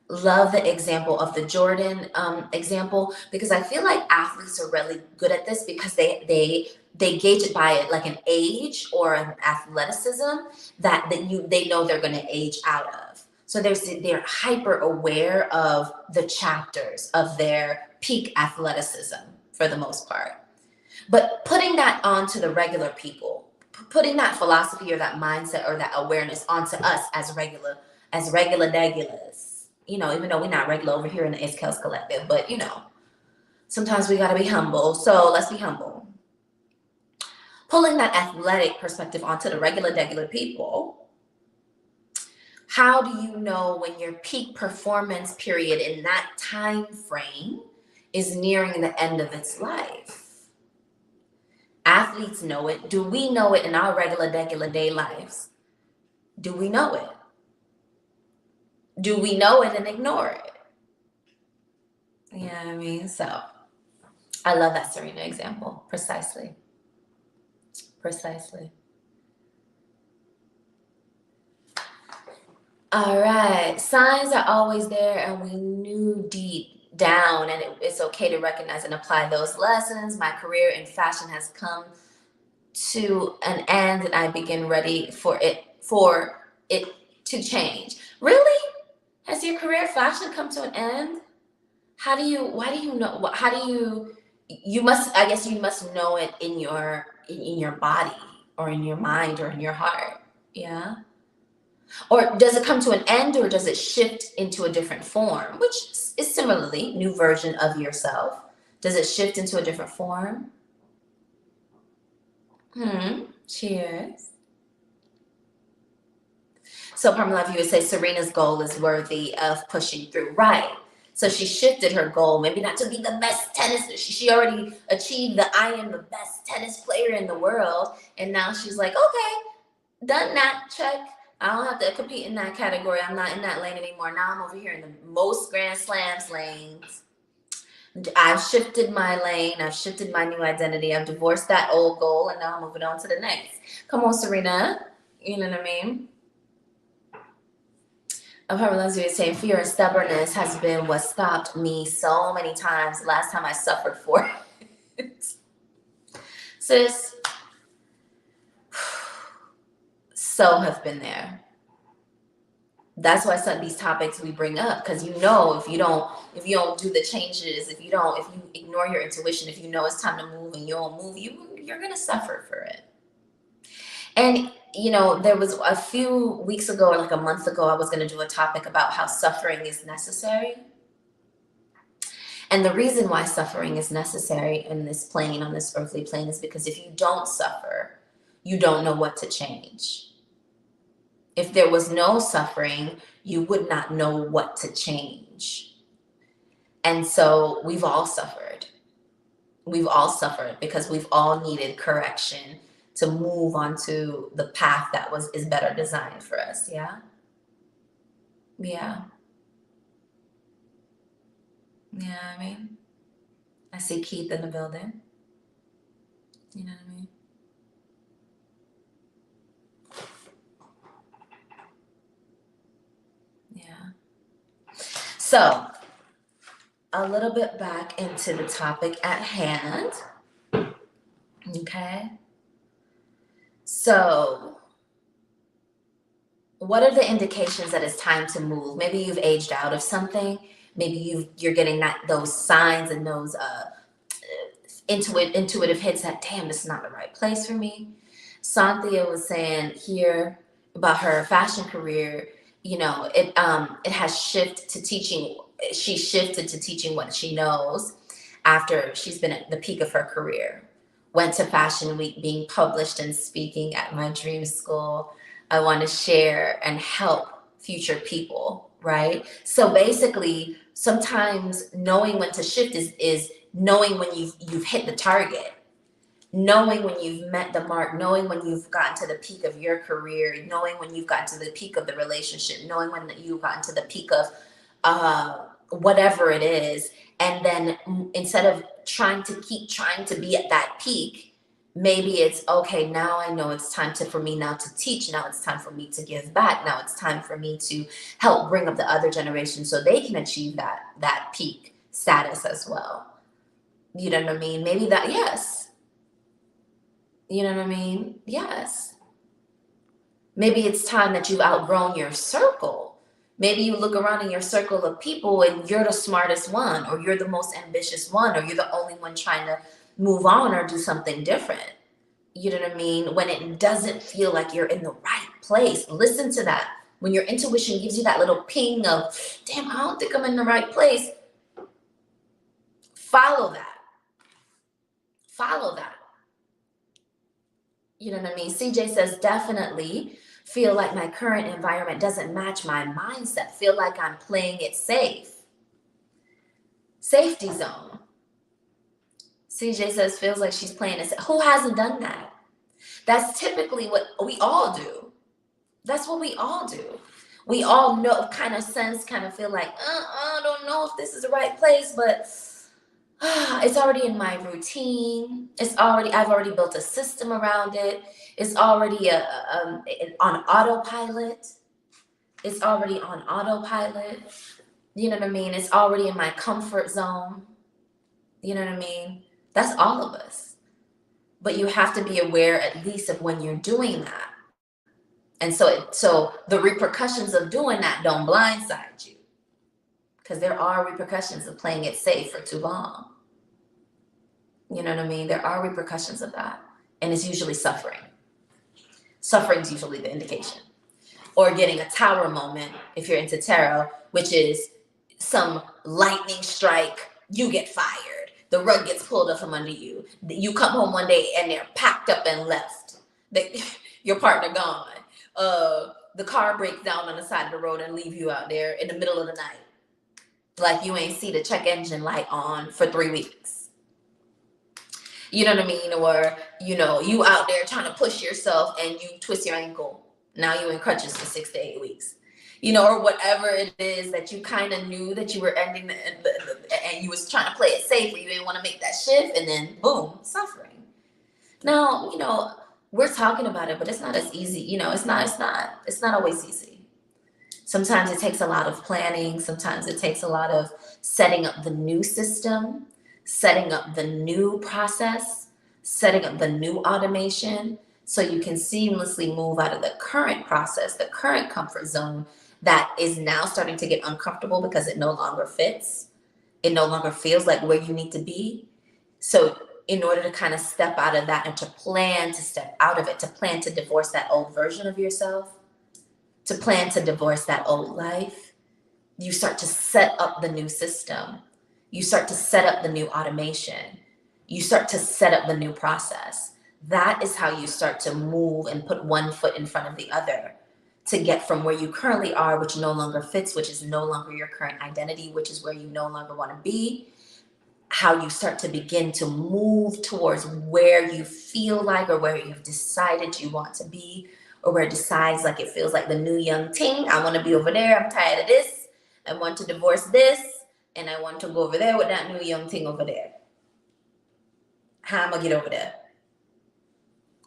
Love the example of the Jordan example, because I feel like athletes are really good at this because they gauge it by like an age or an athleticism that they know they're going to age out of. So they're hyper aware of the chapters of their peak athleticism for the most part. But putting that onto the regular people, putting that philosophy or that mindset or that awareness onto us as regular regulars. Even though we're not regular over here in the Kels Collective, but sometimes we got to be humble. So let's be humble. Pulling that athletic perspective onto the regular people. How do you know when your peak performance period in that time frame is nearing the end of its life? Athletes know it. Do we know it in our regular day lives? Do we know it? Do we know it and ignore it? You know what I mean? So I love that Serena example. Precisely. All right. Signs are always there, and we knew deep down, and it's okay to recognize and apply those lessons. My career in fashion has come to an end, and I begin ready for it to change. Really? Has your career in fashion come to an end? Why do you know, I guess you must know it in your body or in your mind or in your heart. Yeah. Or does it come to an end, or does it shift into a different form, which is similarly new version of yourself? Does it shift into a different form? Cheers. So Pamela View would say Serena's goal is worthy of pushing through. Right. So she shifted her goal, maybe not to be the best tennis. She already achieved I am the best tennis player in the world. And now she's like, okay, done that, check. I don't have to compete in that category. I'm not in that lane anymore. Now I'm over here in the most Grand Slams lanes. I've shifted my lane. I've shifted my new identity. I've divorced that old goal, and now I'm moving on to the next. Come on, Serena. You know what I mean? Leslie is saying fear and stubbornness has been what stopped me so many times. Last time I suffered for it. Sis, so have been there. That's why some of these topics we bring up, because if you don't do the changes, if you ignore your intuition, if you know it's time to move and you don't move, you're gonna suffer for it. And there was a few weeks ago, or like a month ago, I was going to do a topic about how suffering is necessary. And the reason why suffering is necessary in this plane, on this earthly plane, is because if you don't suffer, you don't know what to change. If there was no suffering, you would not know what to change. And so we've all suffered. We've all suffered because we've all needed correction to move onto the path that is better designed for us. Yeah. I mean, I see Keith in the building. You know what I mean? Yeah. So a little bit back into the topic at hand. Okay. So, what are the indications that it's time to move? Maybe you've aged out of something. Maybe you're getting those signs and those intuitive hits that, damn, this is not the right place for me. Cynthia was saying here about her fashion career, it has shifted to teaching. She shifted to teaching what she knows after she's been at the peak of her career. Went to Fashion Week, being published and speaking at my dream school. I want to share and help future people, right? So basically, sometimes knowing when to shift is knowing when you've hit the target, knowing when you've met the mark, knowing when you've gotten to the peak of your career, knowing when you've gotten to the peak of the relationship, knowing when you've gotten to the peak of whatever it is. And then instead of trying to be at that peak, maybe it's okay, now I know it's time for me now to teach. Now it's time for me to give back. Now it's time for me to help bring up the other generation so they can achieve that peak status as well. You know what I mean? Maybe that, yes. You know what I mean? Yes. Maybe it's time that you've outgrown your circle. Maybe you look around in your circle of people and you're the smartest one, or you're the most ambitious one, or you're the only one trying to move on or do something different. You know what I mean? When it doesn't feel like you're in the right place, listen to that. When your intuition gives you that little ping of, damn, I don't think I'm in the right place, follow that. Follow that. You know what I mean? CJ says, definitely feel like my current environment doesn't match my mindset. Feel like I'm playing it safe. Safety zone. CJ says, feels like she's playing it safe. Who hasn't done that? That's typically what we all do. That's what we all do. We all know, kind of feel like, I don't know if this is the right place, but it's already in my routine. I've already built a system around it. It's already on autopilot. It's already on autopilot. You know what I mean? It's already in my comfort zone. You know what I mean? That's all of us. But you have to be aware at least of when you're doing that. And so the repercussions of doing that don't blindside you. Because there are repercussions of playing it safe for too long. You know what I mean? There are repercussions of that. And it's usually suffering. Suffering is usually the indication. Or getting a tower moment, if you're into tarot, which is some lightning strike, you get fired. The rug gets pulled up from under you. You come home one day and they're packed up and left. Your partner gone. The car breaks down on the side of the road and leave you out there in the middle of the night. Like you ain't see the check engine light on for 3 weeks. You know what I mean? Or, you out there trying to push yourself and you twist your ankle. Now you in crutches for 6 to 8 weeks. Or whatever it is that you kind of knew that you were ending and you was trying to play it safe, or you didn't want to make that shift, and then boom, suffering. Now, we're talking about it, but it's not as easy. It's not always easy. Sometimes it takes a lot of planning. Sometimes it takes a lot of setting up the new system, setting up the new process, setting up the new automation, so you can seamlessly move out of the current process, the current comfort zone that is now starting to get uncomfortable because it no longer fits. It no longer feels like where you need to be. So in order to kind of step out of that and to plan to step out of it, to plan to divorce that old version of yourself, to plan to divorce that old life, you start to set up the new system. You start to set up the new automation. You start to set up the new process. That is how you start to move and put one foot in front of the other to get from where you currently are, which no longer fits, which is no longer your current identity, which is where you no longer want to be, how you start to begin to move towards where you feel like, or where you've decided you want to be, or where it decides like it feels like the new young ting. I want to be over there. I'm tired of this. I want to divorce this. And I want to go over there with that new young thing over there. How am I going to get over there?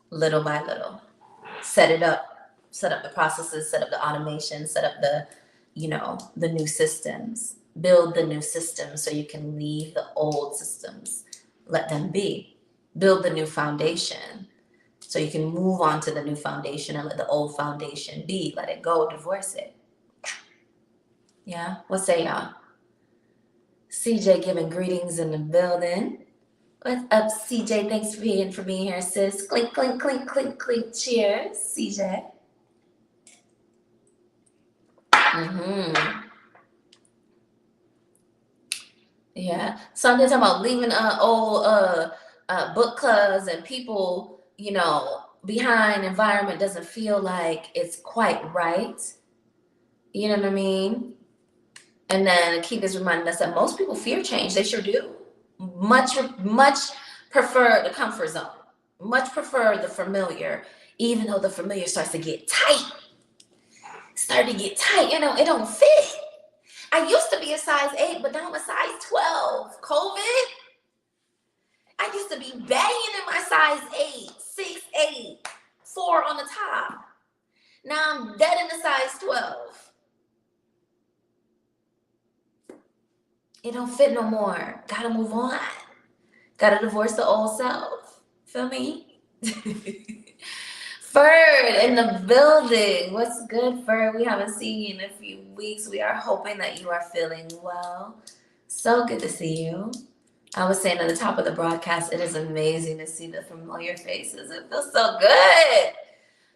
Little by little. Set it up. Set up the processes, set up the automation, set up the new systems. Build the new systems so you can leave the old systems. Let them be. Build the new foundation so you can move on to the new foundation and let the old foundation be. Let it go. Divorce it. Yeah? What say y'all? CJ giving greetings in the building. What's up, CJ? Thanks for being here, sis. Clink, clink, clink, clink, clink. Cheers, CJ. Mm-hmm. Yeah. Something talking about leaving old book clubs and people, behind environment doesn't feel like it's quite right. You know what I mean? And then keep us reminding us that most people fear change. They sure do. Much prefer the comfort zone. Much prefer the familiar, even though the familiar starts to get tight. It don't fit. I used to be a size 8, but now I'm a size 12. COVID, I used to be banging in my size 8, 6, 8, 4 on the top. Now I'm dead in the size 12. It don't fit no more. Gotta move on. Gotta divorce the old self. Feel me? Ferd in the building. What's good, Ferd? We haven't seen you in a few weeks. We are hoping that you are feeling well. So good to see you. I was saying at the top of the broadcast, it is amazing to see the familiar faces. It feels so good.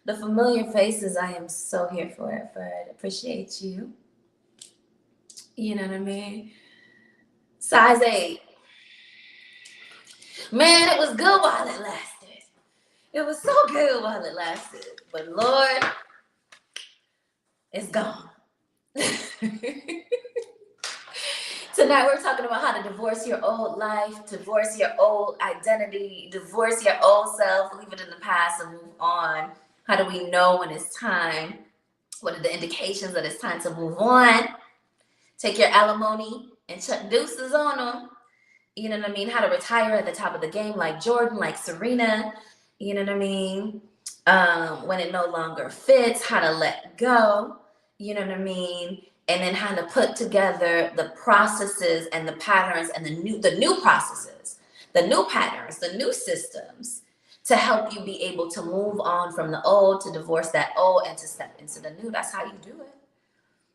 The familiar faces, I am so here for it, Ferd. Appreciate you. You know what I mean? Size 8. Man, it was good while it lasted. It was so good while it lasted. But Lord, it's gone. Tonight we're talking about how to divorce your old life, divorce your old identity, divorce your old self, leave it in the past and move on. How do we know when it's time? What are the indications that it's time to move on? Take your alimony and chuck deuces on them. You know what I mean? How to retire at the top of the game like Jordan, like Serena. You know what I mean? When it no longer fits, how to let go. You know what I mean? And then how to put together the processes and the patterns and the new processes, the new patterns, the new systems to help you be able to move on from the old, to divorce that old, and to step into the new. That's how you do it.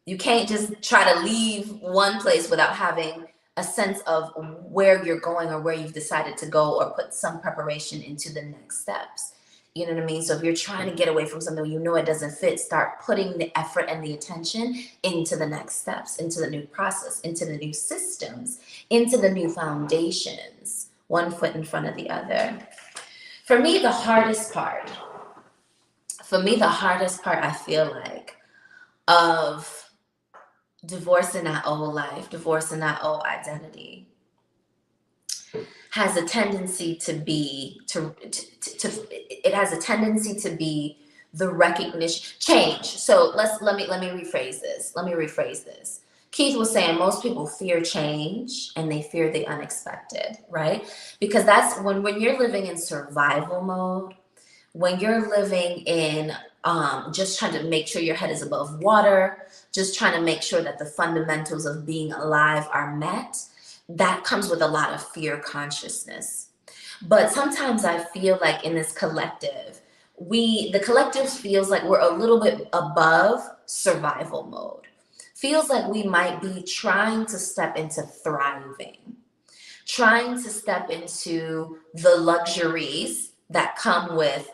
You can't just try to leave one place without having a sense of where you're going or where you've decided to go, or put some preparation into the next steps. You know what I mean? So if you're trying to get away from something you know it doesn't fit, start putting the effort and the attention into the next steps, into the new process, into the new systems, into the new foundations, one foot in front of the other. For me, the hardest part, I feel like, of divorcing that old life, divorcing that old identity, has a tendency to be the recognition change. So let me rephrase this. Keith was saying most people fear change and they fear the unexpected, right? Because that's when you're living in survival mode, when you're living in just trying to make sure your head is above water, just trying to make sure that the fundamentals of being alive are met, that comes with a lot of fear consciousness. But sometimes I feel like in this collective, the collective feels like we're a little bit above survival mode. Feels like we might be trying to step into thriving, trying to step into the luxuries that come with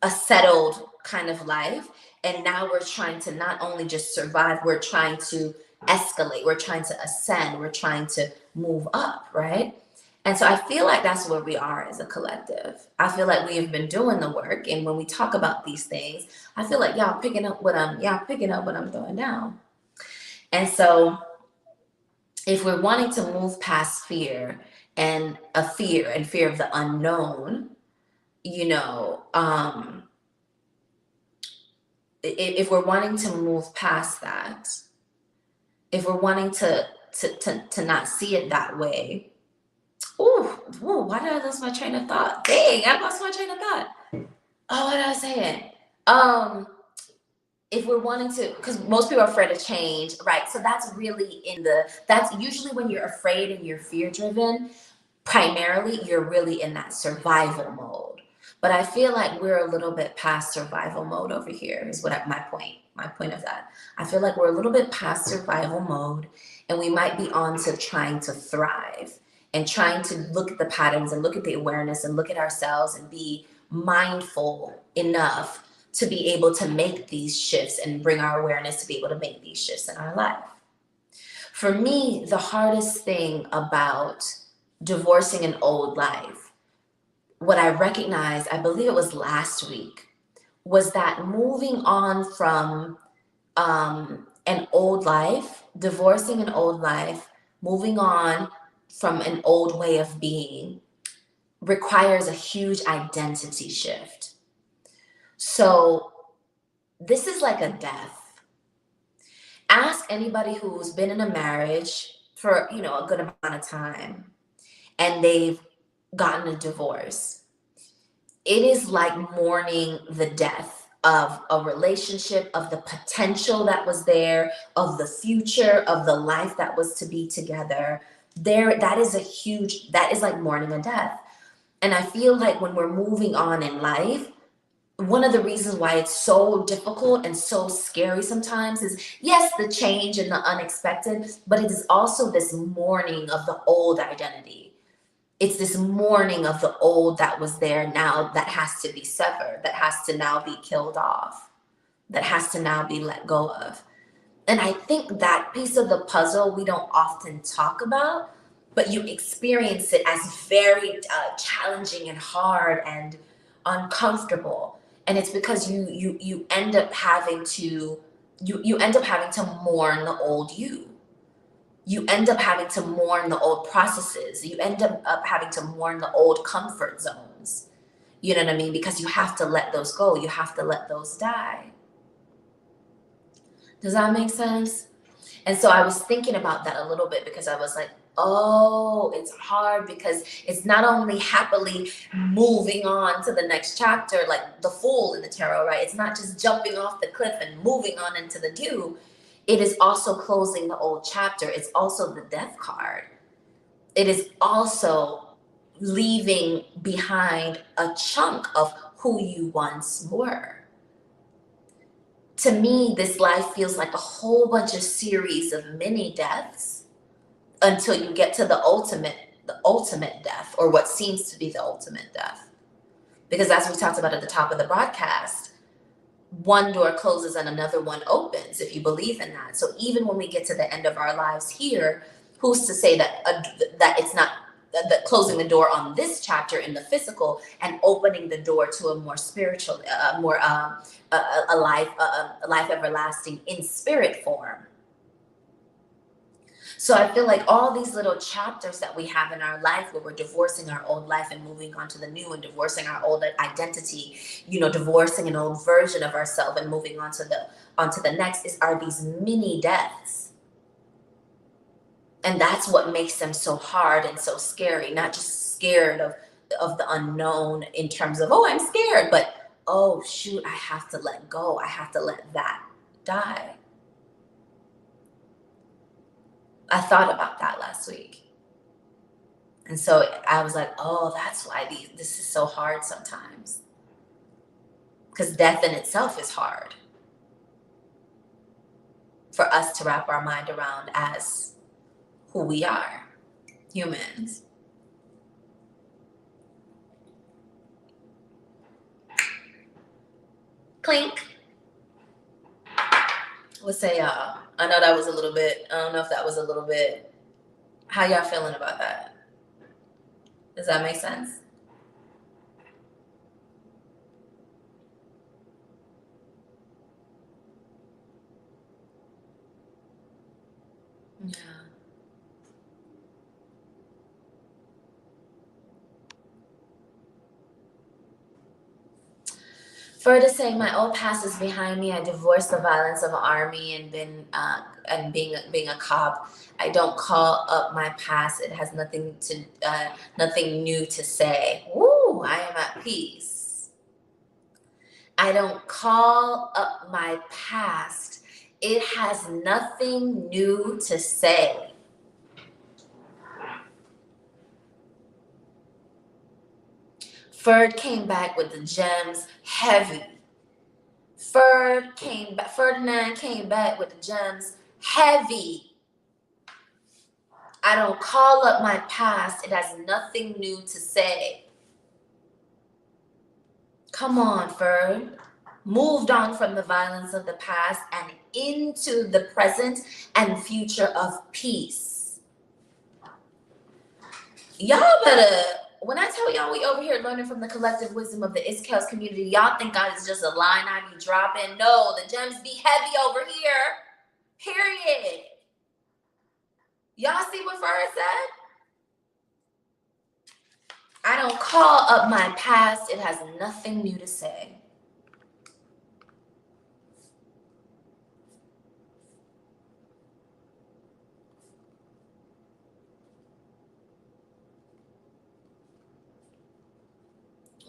a settled kind of life. And now we're trying to not only just survive, we're trying to escalate, we're trying to ascend, we're trying to move up, right? And so I feel like that's where we are as a collective. I feel like we have been doing the work, and when we talk about these things, I feel like y'all picking up what I'm throwing down. And so if we're wanting to move past fear and fear of the unknown, if we're wanting to move past that, if we're wanting to not see it that way. Ooh, why did I lose my train of thought? Dang, I lost my train of thought. Oh, what was I saying? If we're wanting to, because most people are afraid of change, right? So that's really that's usually when you're afraid and you're fear driven, primarily you're really in that survival mode. But I feel like we're a little bit past survival mode over here, is my point of that. I feel like we're a little bit past survival mode, and we might be on to trying to thrive and trying to look at the patterns and look at the awareness and look at ourselves and be mindful enough to be able to make these shifts and bring our awareness to be able to make these shifts in our life. For me, the hardest thing about divorcing an old life, what I recognized, I believe it was last week, was that moving on from an old life, divorcing an old life, moving on from an old way of being requires a huge identity shift. So this is like a death. Ask anybody who's been in a marriage for, a good amount of time and they've gotten a divorce. It is like mourning the death of a relationship, of the potential that was there, of the future, of the life that was to be together. That is like mourning a death. And I feel like when we're moving on in life, one of the reasons why it's so difficult and so scary sometimes is, yes, the change and the unexpected, but it is also this mourning of the old identity. It's this mourning of the old that was there now that has to be severed, that has to now be killed off, that has to now be let go of. And I think that piece of the puzzle we don't often talk about, but you experience it as very challenging and hard and uncomfortable. And it's because you end up having to mourn the old you. You end up having to mourn the old processes. You end up having to mourn the old comfort zones. You know what I mean? Because you have to let those go. You have to let those die. Does that make sense? And so I was thinking about that a little bit because I was like, oh, it's hard because it's not only happily moving on to the next chapter, like the Fool in the tarot, right? It's not just jumping off the cliff and moving on into the dew. It is also closing the old chapter. It's also the death card. It is also leaving behind a chunk of who you once were. To me, this life feels like a whole bunch of series of mini deaths until you get to the ultimate death, or what seems to be the ultimate death. Because as we talked about at the top of the broadcast, one door closes and another one opens, if you believe in that. So even when we get to the end of our lives here, who's to say that that it's not that closing the door on this chapter in the physical and opening the door to a more spiritual, a life everlasting in spirit form. So I feel like all these little chapters that we have in our life where we're divorcing our old life and moving on to the new, and divorcing our old identity, divorcing an old version of ourselves and moving on to the next, are these mini deaths. And that's what makes them so hard and so scary. Not just scared of the unknown in terms of, oh, I'm scared, but oh shoot, I have to let go. I have to let that die. I thought about that last week. And so I was like, oh, that's why this is so hard sometimes. Because death in itself is hard for us to wrap our mind around as who we are, humans. Clink. What say y'all? I know that was a little bit, I don't know if that was a little bit, how y'all feeling about that? Does that make sense? Yeah. Further saying, my old past is behind me. I divorced the violence of an army and being a cop. I don't call up my past. It has nothing new to say. Woo! I am at peace. I don't call up my past. It has nothing new to say. Ferd came back with the gems heavy. Ferdinand came back with the gems heavy. I don't call up my past. It has nothing new to say. Come on, Ferd. Moved on from the violence of the past and into the present and future of peace. Y'all better, when I tell y'all we over here learning from the collective wisdom of the Iskels community, y'all think God is just a line I be dropping. No, the gems be heavy over here. Period. Y'all see what Ferd said? I don't call up my past. It has nothing new to say.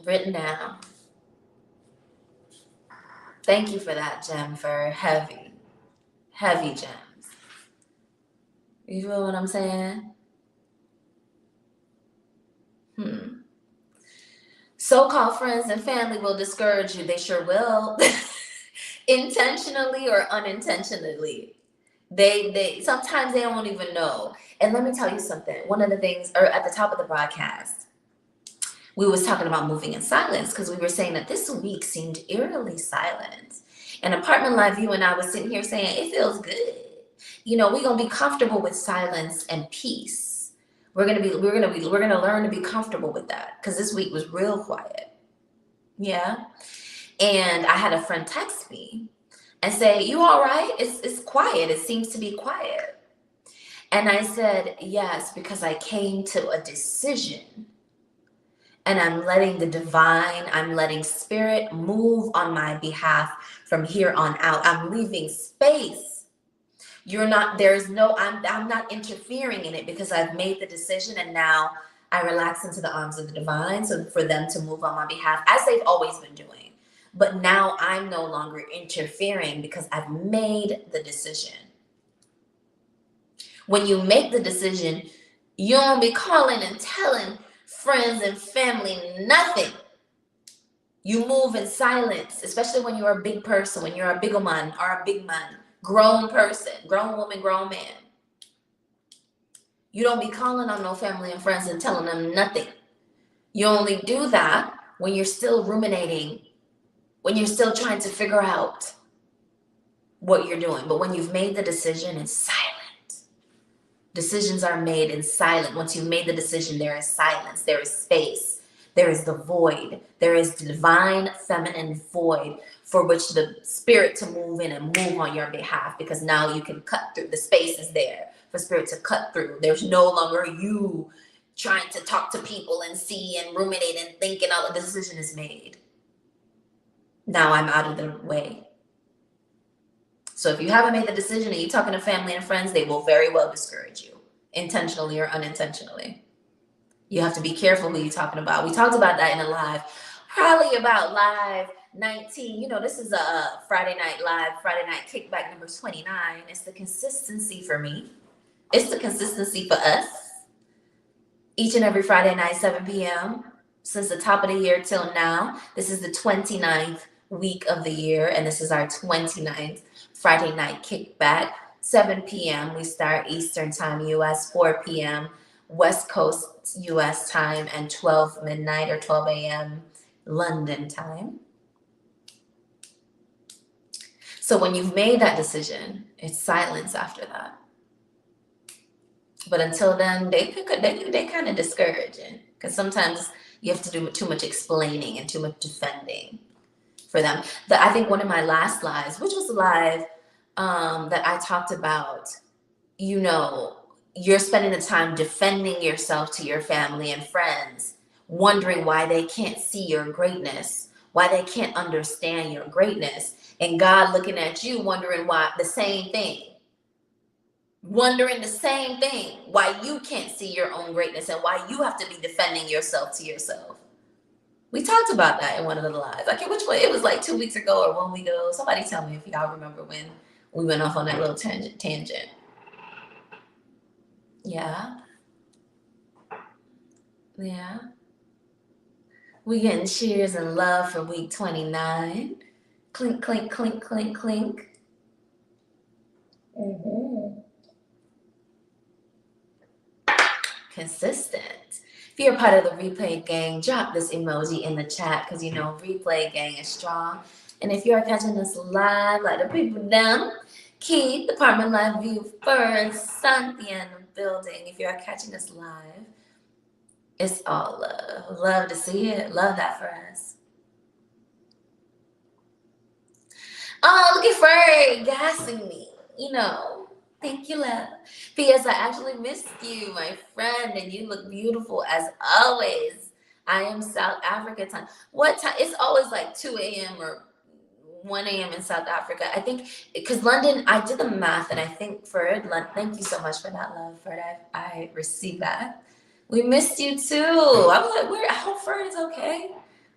Written down. Thank you for that, gem, for heavy gems. You feel what I'm saying? So-called friends and family will discourage you. They sure will. Intentionally or unintentionally. They sometimes they don't even know. And let me tell you something. One of the things, or at the top of the broadcast, we was talking about moving in silence because we were saying that this week seemed eerily silent. And Apartment Live, you and I was sitting here saying it feels good. You know, we're gonna be comfortable with silence and peace. We're gonna learn to be comfortable with that because this week was real quiet. Yeah. And I had a friend text me and say, "You all right? It's quiet. It seems to be quiet." And I said, "Yes, because I came to a decision. And I'm letting spirit move on my behalf from here on out. I'm leaving space. I'm not interfering in it because I've made the decision and now I relax into the arms of the divine. So for them to move on my behalf, as they've always been doing. But now I'm no longer interfering because I've made the decision." When you make the decision, you don't be calling and telling friends and family nothing. You move in silence, especially when you're a big person, when you're a big woman or a big man, grown person, grown woman, grown man. You don't be calling on no family and friends and telling them nothing. You only do that when you're still ruminating, when you're still trying to figure out what you're doing. But when you've made the decision, it's silent. Decisions are made in silence. Once you've made the decision, there is silence, there is space, there is the void, there is the divine feminine void for which the spirit to move in and move on your behalf, because now you can cut through. The space is there for spirit to cut through. There's no longer you trying to talk to people and see and ruminate and think, and all the decision is made. Now I'm out of the way. So if you haven't made the decision and you're talking to family and friends, they will very well discourage you, intentionally or unintentionally. You have to be careful who you're talking about. We talked about that in a live, probably about live 19. You know, this is a Friday night live, Friday night kickback number 29. It's the consistency for me. It's the consistency for us. Each and every Friday night, 7 p.m. Since the top of the year till now. This is the 29th week of the year, and this is our 29th Friday night kickback. 7 p.m. we start Eastern time, US, 4 p.m. West Coast US time, and 12 midnight or 12 a.m. London time. So when you've made that decision, it's silence after that. But until then, they kind of discouraging, because sometimes you have to do too much explaining and too much defending for them. I think one of my last lives, which was live, that I talked about, you know, you're spending the time defending yourself to your family and friends, wondering why they can't see your greatness, why they can't understand your greatness, and God looking at you wondering why the same thing. Wondering the same thing, why you can't see your own greatness and why you have to be defending yourself to yourself. We talked about that in one of the lives. Like, which one? It was like 2 weeks ago or 1 week ago. Somebody tell me if y'all remember when we went off on that little tangent. Yeah. We getting cheers and love for week 29. Clink, clink, clink, clink, clink. Mm-hmm. Consistent. If you're a part of the replay gang, drop this emoji in the chat because you know replay gang is strong. And if you are catching this live, like the people down, Keith, Department Live View first, Cynthia in the building. If you are catching this live, it's all love. Love to see it. Love that for us. Oh, look at Ferg gassing me. You know. Thank you, love. P.S. I actually missed you, my friend, and you look beautiful as always. I am South Africa time. What time? It's always like 2 a.m. or 1 a.m. in South Africa. I think because London, I did the math, and I think Ferd, thank you so much for that love, Ferd. I received that. We missed you too. I'm like, I hope Ferd is okay.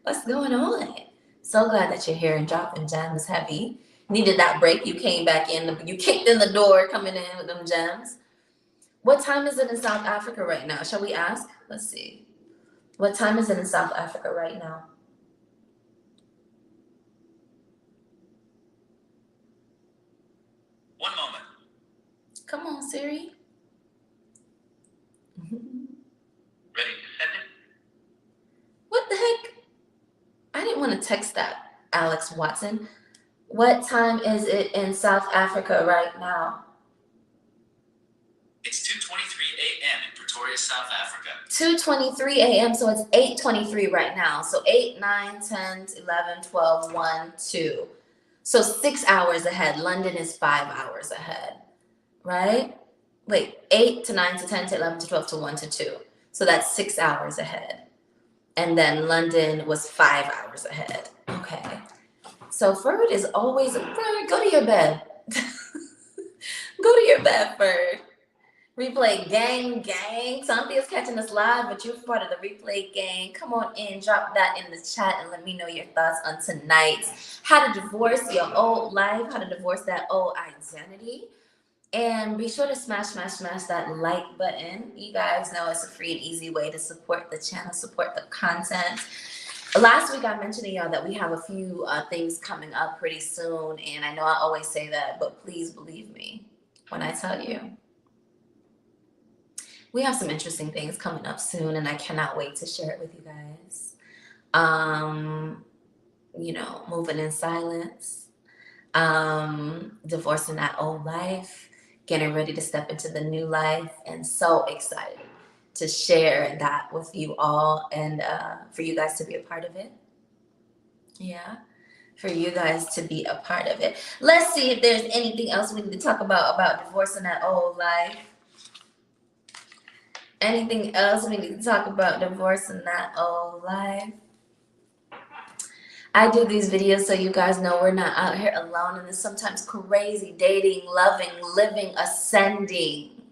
What's going on? So glad that you're here and dropping gems heavy. Needed that break. You came back in. You kicked in the door coming in with them gems. What time is it in South Africa right now? Shall we ask? Let's see. What time is it in South Africa right now? One moment. Come on, Siri. Ready? What the heck? I didn't want to text that, Alex Watson. What time is it in South Africa right now? It's 2:23 a.m. in Pretoria, South Africa. 2:23 a.m. So it's 8:23 right now. So 8, 9, 10, 11, 12, 1, 2. So 6 hours ahead. London is 5 hours ahead, right? Wait, 8 to 9 to 10 to 11 to 12 to 1 to 2. So that's 6 hours ahead. And then London was 5 hours ahead. Okay. So Ferd is always, Ferd, go to your bed. Go to your bed, Ferd. Replay gang. Cynthia's catching us live, but you're part of the replay gang. Come on in, drop that in the chat, and let me know your thoughts on tonight. How to divorce your old life, how to divorce that old identity. And be sure to smash that like button. You guys know it's a free and easy way to support the channel, support the content. Last week I mentioned to y'all that we have a few things coming up pretty soon, and I know I always say that, but please believe me when I tell you. We have some interesting things coming up soon, and I cannot wait to share it with you guys. You know, moving in silence, divorcing that old life, getting ready to step into the new life, and so excited to share that with you all and for you guys to be a part of it. Yeah, for you guys to be a part of it. Let's see if there's anything else we need to talk about divorcing that old life. Anything else we need to talk about divorcing that old life? I do these videos so you guys know we're not out here alone in this sometimes crazy dating, loving, living, ascending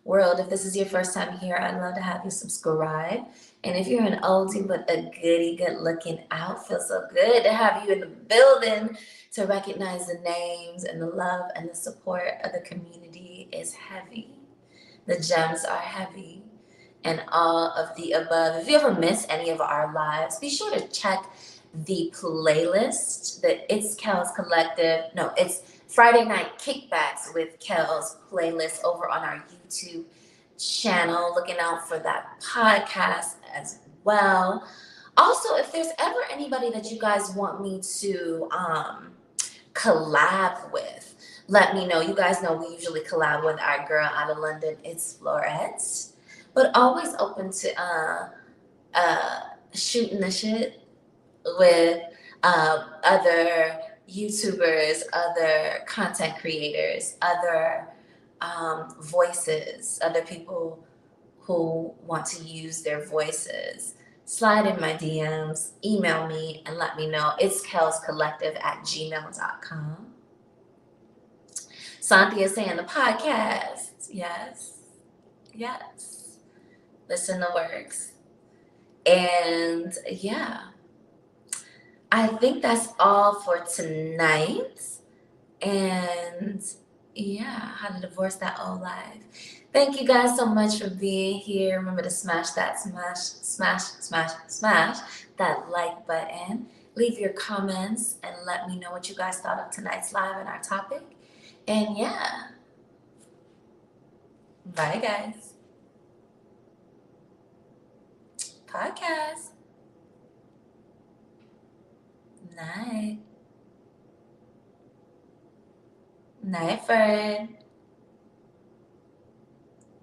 world. If this is your first time here, I'd love to have you subscribe. And if you're an oldie but a goodie, good looking out, feels so good to have you in the building to recognize the names and the love and the support of the community is heavy. The gems are heavy and all of the above. If you ever miss any of our lives, be sure to check the playlist that it's Kel's Collective. No, it's Friday Night Kickbacks with Kel's playlist over on our YouTube channel. Looking out for that podcast as well. Also, if there's ever anybody that you guys want me to collab with, let me know. You guys know we usually collab with our girl out of London, it's Florette. But always open to shooting the shit with other YouTubers, other content creators, other voices, other people who want to use their voices. Slide in my DMs, email me, and let me know. It's kelscollective@gmail.com. Cynthia saying the podcast. Yes. Listen the works. And yeah. I think that's all for tonight. And yeah, how to divorce that old life. Thank you guys so much for being here. Remember to smash that like button. Leave your comments and let me know what you guys thought of tonight's live and our topic. And yeah, bye guys. Podcast. Night. Night, Fred.